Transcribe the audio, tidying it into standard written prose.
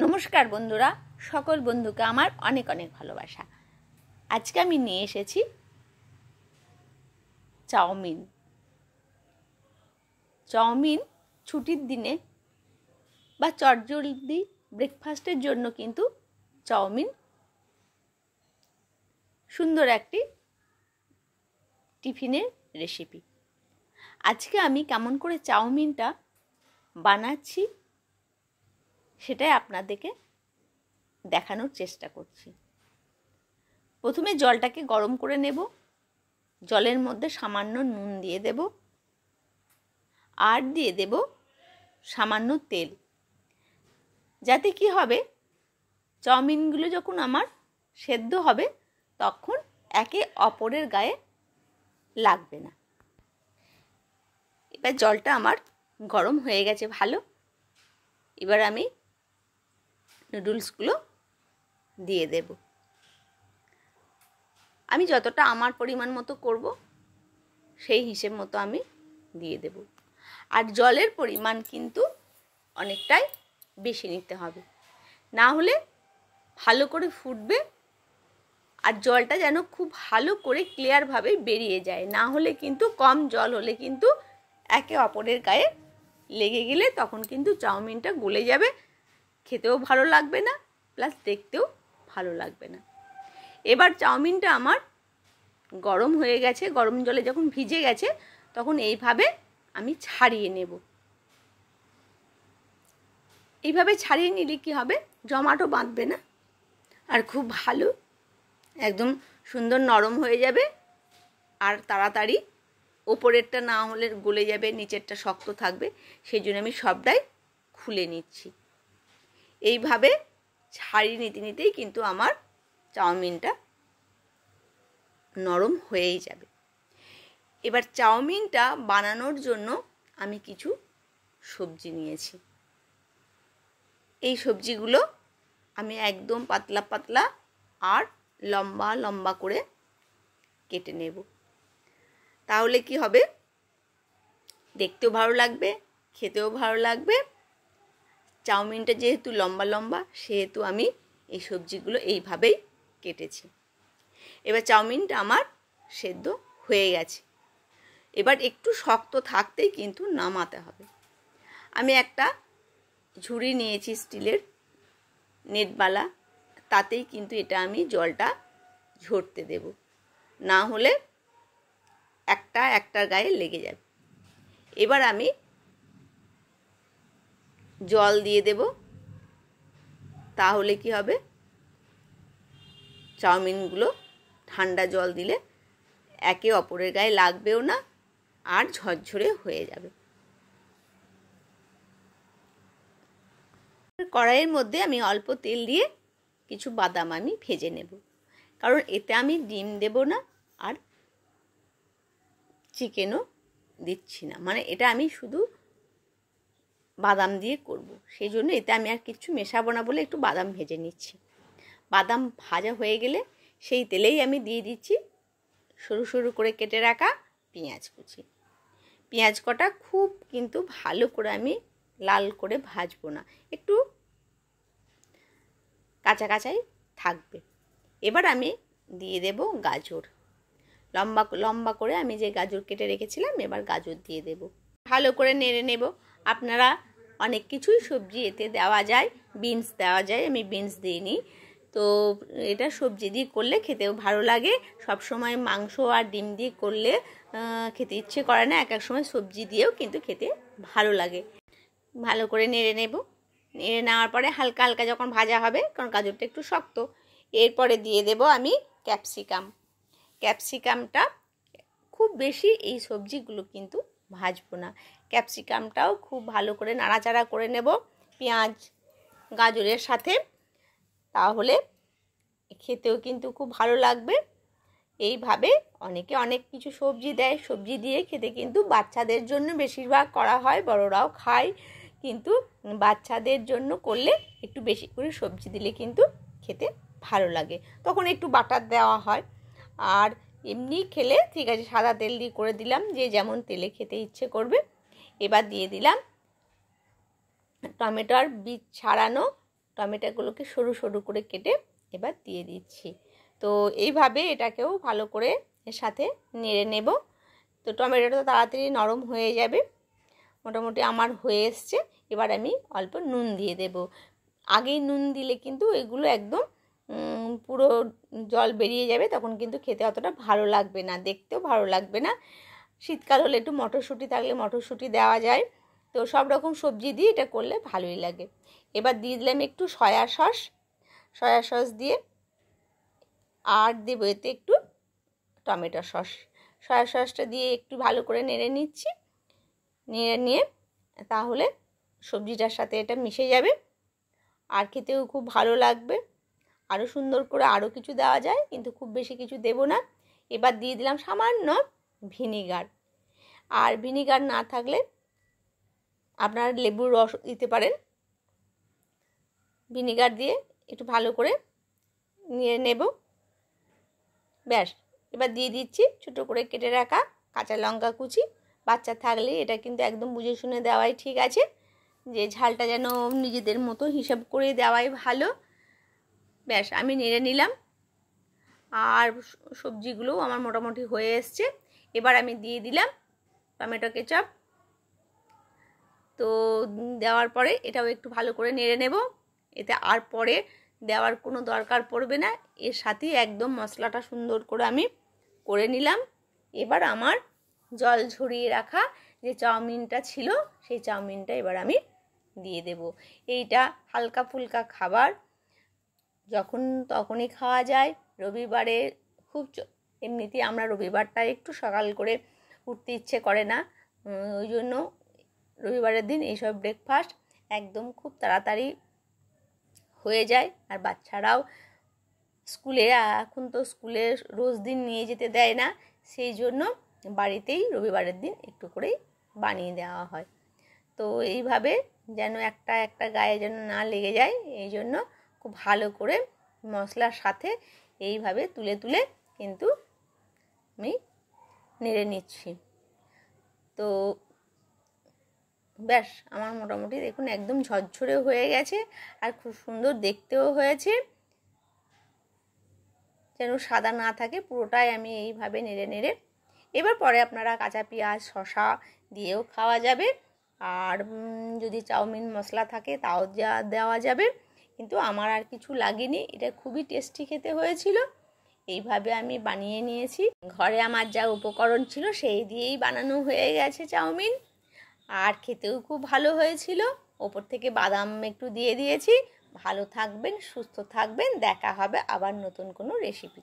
নমস্কার বন্ধুরা, সকল বন্ধুকে আমার অনেক অনেক ভালোবাসা। আজকে আমি নিয়ে এসেছি চাউমিন ছুটির দিনে বা চটজলদি ব্রেকফাস্টের জন্য কিন্তু চাউমিন সুন্দর একটি টিফিনের রেসিপি। আজকে আমি কেমন করে চাউমিনটা বানাচ্ছি সেটাই আপনাদেরকে দেখানোর চেষ্টা করছি। প্রথমে জলটাকে গরম করে নেব, জলের মধ্যে সামান্য নুন দিয়ে দেব আর দিয়ে দেব সামান্য তেল, যাতে কি হবে চাউমিনগুলো যখন আমার সেদ্ধ হবে তখন একে অপরের গায়ে লাগবে না। এবার জলটা আমার গরম হয়ে গেছে ভালো। এবার আমি নুডলসগুলো দিয়ে দেব। আমি যতটা আমার পরিমাণ মতো করব সেই হিসেব মতো আমি দিয়ে দেব। আর জলের পরিমাণ কিন্তু অনেকটাই বেশি নিতে হবে, না হলে ভালো করে ফুটবে আর জলটা যেন খুব ভালো করে ক্লিয়ারভাবে বেরিয়ে যায়। না হলে কিন্তু কম জল হলে কিন্তু একে অপরের গায়ে লেগে গেলে তখন কিন্তু চাউমিনটা গলে যাবে, খেতেও ভালো লাগবে না, প্লাস দেখতেও ভালো লাগবে না। এবার চাউমিনটা আমার গরম হয়ে গেছে, গরম জলে যখন ভিজে গেছে তখন এইভাবে আমি ছাড়িয়ে নেব। এইভাবে ছাড়িয়ে নিলে কি হবে, জমাটও বাঁধবে না আর খুব ভালো একদম সুন্দর নরম হয়ে যাবে। আর তাড়াতাড়ি ওপরেরটা না হলে গলে যাবে, নিচেরটা শক্ত থাকবে, সেই জন্য আমি সবটাই খুলে নিচ্ছি। এইভাবে ছাড়িয়ে নিতে নিতেই কিন্তু আমার চাউমিনটা নরম হয়েই যাবে। এবার চাউমিনটা বানানোর জন্য আমি কিছু সবজি নিয়েছি। এই সবজিগুলো আমি একদম পাতলা পাতলা আর লম্বা লম্বা করে কেটে নেব। তাহলে কি হবে, দেখতেও ভালো লাগবে, খেতেও ভালো লাগবে। চাউমিনটা যেহেতু লম্বা লম্বা সেহেতু আমি এই সবজিগুলো এইভাবেই কেটেছি। এবার চাউমিনটা আমার সেদ্ধ হয়ে গেছে। এবার একটু শক্ত থাকতেই কিন্তু নামাতে হবে। আমি একটা ঝুড়ি নিয়েছি স্টিলের নেটবালা, তাতেই কিন্তু এটা আমি জলটা ঝরতে দেব, না হলে একটার গায়ে লেগে যাবে। এবার আমি জল দিয়ে দেব, তাহলে কি হবে চাউমিনগুলো ঠান্ডা জল দিলে একে অপরের গায়ে লাগবেও না আর ঝরঝরে হয়ে যাবে। কড়াইয়ের মধ্যে আমি অল্প তেল দিয়ে কিছু বাদাম আমি ভেজে নেব, কারণ এতে আমি ডিম দেব না আর চিকেনও দিচ্ছি না, মানে এটা আমি শুধু বাদাম দিয়ে করব, সেই জন্য এতে আমি আর কিছু মেশাবো না বলে একটু বাদাম ভেজে নিচ্ছি। বাদাম ভাজা হয়ে গেলে সেই তেলেই আমি দিয়ে দিচ্ছি সরু সরু করে কেটে রাখা পেঁয়াজ কুচি। পেঁয়াজ কটা খুব কিন্তু ভালো করে আমি লাল করে ভাজবো না, একটু কাঁচা কাঁচাই থাকবে। এবার আমি দিয়ে দেব গাজর, লম্বা লম্বা করে আমি যে গাজর কেটে রেখেছিলাম এবার গাজর দিয়ে দেব। ভালো করে নেড়ে নেব। আপনারা অনেক কিছুই সবজি এতে দেওয়া যায়, বিনস দেওয়া যায়, আমি বিনস দিইনি। তো এটা সবজি দিয়ে করলে খেতেও ভালো লাগে। সব সময় মাংস আর ডিম দিয়ে করলে খেতে ইচ্ছে করে না, এক এক সময় সবজি দিয়েও কিন্তু খেতে ভালো লাগে। ভালো করে নেড়ে নেব। নেড়ে নেওয়ার পরে হালকা হালকা যখন ভাজা হবে, কারণ গাজরটা একটু শক্ত, এরপরে দিয়ে দেব আমি ক্যাপসিকামটা খুব বেশি এই সবজিগুলো কিন্তু ভাজবো না। ক্যাপসিকামটাও খুব ভালো করে নাড়াচাড়া করে নেব পেঁয়াজ গাজরের সাথে, তাহলে খেতেও কিন্তু খুব ভালো লাগবে। এইভাবে অনেকে অনেক কিছু সবজি দেয়, সবজি দিয়ে খেতে কিন্তু বাচ্চাদের জন্য বেশিরভাগ করা হয়, বড়রাও খায়, কিন্তু বাচ্চাদের জন্য করলে একটু বেশি করে সবজি দিলে কিন্তু খেতে ভালো লাগে, তখন একটু বাটার দেওয়া হয়। আর এমনি খেলে ঠিক আছে, সাদা তেল দিয়ে করে দিলাম, যে যেমন তেলে খেতে ইচ্ছে করবে। এবার দিয়ে দিলাম টমেটোর বীজ ছাড়ানো টমেটোগুলোকে সরু সরু করে কেটে এবার দিয়ে দিচ্ছি। তো এইভাবে এটাকেও ভালো করে এর সাথে নেড়ে নেব। তো টমেটোটা তাড়াতাড়ি নরম হয়ে যাবে। মোটামুটি আমার হয়ে এসছে। এবার আমি অল্প নুন দিয়ে দেব। আগেই নুন দিলে কিন্তু এগুলো একদম পুরো জল বেরিয়ে যাবে, তখন কিন্তু খেতে অতটা ভালো লাগবে না, দেখতেও ভালো লাগবে না। শীতকাল হলে একটু মটরশুঁটি থাকলে মটরশুঁটি দেওয়া যায়। তো সব রকম সবজি দিয়ে এটা করলে ভালোই লাগে। এবার দিয়ে দিলাম একটু সয়া সস দিয়ে, আর দেবো এতে একটু টমেটো সস। সয়া সসটা দিয়ে একটু ভালো করে নেড়ে নিচ্ছি। নেড়ে নিয়ে তাহলে সবজিটার সাথে এটা মিশে যাবে, আর খেতেও খুব ভালো লাগবে। আরও সুন্দর করে আরও কিছু দেওয়া যায়, কিন্তু খুব বেশি কিছু দেব না। এবার দিয়ে দিলাম সামান্য ভিনিগার, আর ভিনিগার না থাকলে আপনারা লেবুর রস দিতে পারেন। ভিনিগার দিয়ে একটু ভালো করে নিয়ে নেব। ব্যাস, এবার দিয়ে দিচ্ছি ছোটো করে কেটে রাখা কাঁচা লঙ্কা কুচি। বাচ্চা থাকলে এটা কিন্তু একদম বুঝে শুনে দেওয়াই ঠিক আছে, যে ঝালটা যেন নিজেদের মতো হিসাব করে দেওয়াই ভালো। ব্যাস, আমি নেড়ে নিলাম, আর সবজিগুলোও আমার মোটামুটি হয়ে এসছে। এবার আমি দিয়ে দিলাম টমেটো কেচাপ। তো দেওয়ার পরে এটাও একটু ভালো করে নেড়ে নেব। এতে আর পরে দেওয়ার কোনো দরকার পড়বে না, এর সাথেই একদম মশলাটা সুন্দর করে আমি করে নিলাম। এবার আমার জল ঝরিয়ে রাখা যে চাউমিনটা ছিল, সেই চাউমিনটা এবার আমি দিয়ে দেব। এইটা হালকা ফুলকা খাবার, যখন তখনই খাওয়া যায়। রবিবারে খুব এমনিতেই আমরা রবিবারটা একটু সকাল করে উঠতে ইচ্ছে করে না, ওই জন্য রবিবারের দিন এইসব ব্রেকফাস্ট একদম খুব তাড়াতাড়ি হয়ে যায়। আর বাচ্চারাও স্কুলে, এখন তো স্কুলে রোজ দিন নিয়ে যেতে দেয় না, সেই জন্য বাড়িতেই রবিবারের দিন একটু করেই বানিয়ে দেওয়া হয়। তো এইভাবে যেন একটা একটা গায়ে যেন না লেগে যায়, এই জন্য খুব ভালো করে মশলার সাথে এইভাবে তুলে তুলে কিন্তু আমি নেড়ে নিচ্ছি। তো ব্যাস, আমার মোটামুটি দেখুন একদম ঝরঝরে হয়ে গেছে, আর খুব সুন্দর দেখতেও হয়েছে, যেন সাদা না থাকে পুরোটাই আমি এইভাবে নেড়ে নেড়ে। এবার পরে আপনারা কাঁচা পেঁয়াজ শসা দিয়েও খাওয়া যাবে, আর যদি চাউমিন মশলা থাকে তাও দেওয়া যাবে, কিন্তু আমার আর কিছু লাগেনি। এটা খুবই টেস্টি খেতে হয়েছিল। এইভাবে আমি বানিয়ে নিয়েছি। ঘরে আমার যা উপকরণ ছিল সেই দিয়েই বানানো হয়ে গেছে চাউমিন, আর খেতেও খুব ভালো হয়েছিল। ওপর থেকে বাদাম একটু দিয়ে দিয়েছি। ভালো থাকবেন, সুস্থ থাকবেন, দেখা হবে আবার নতুন কোনো রেসিপি।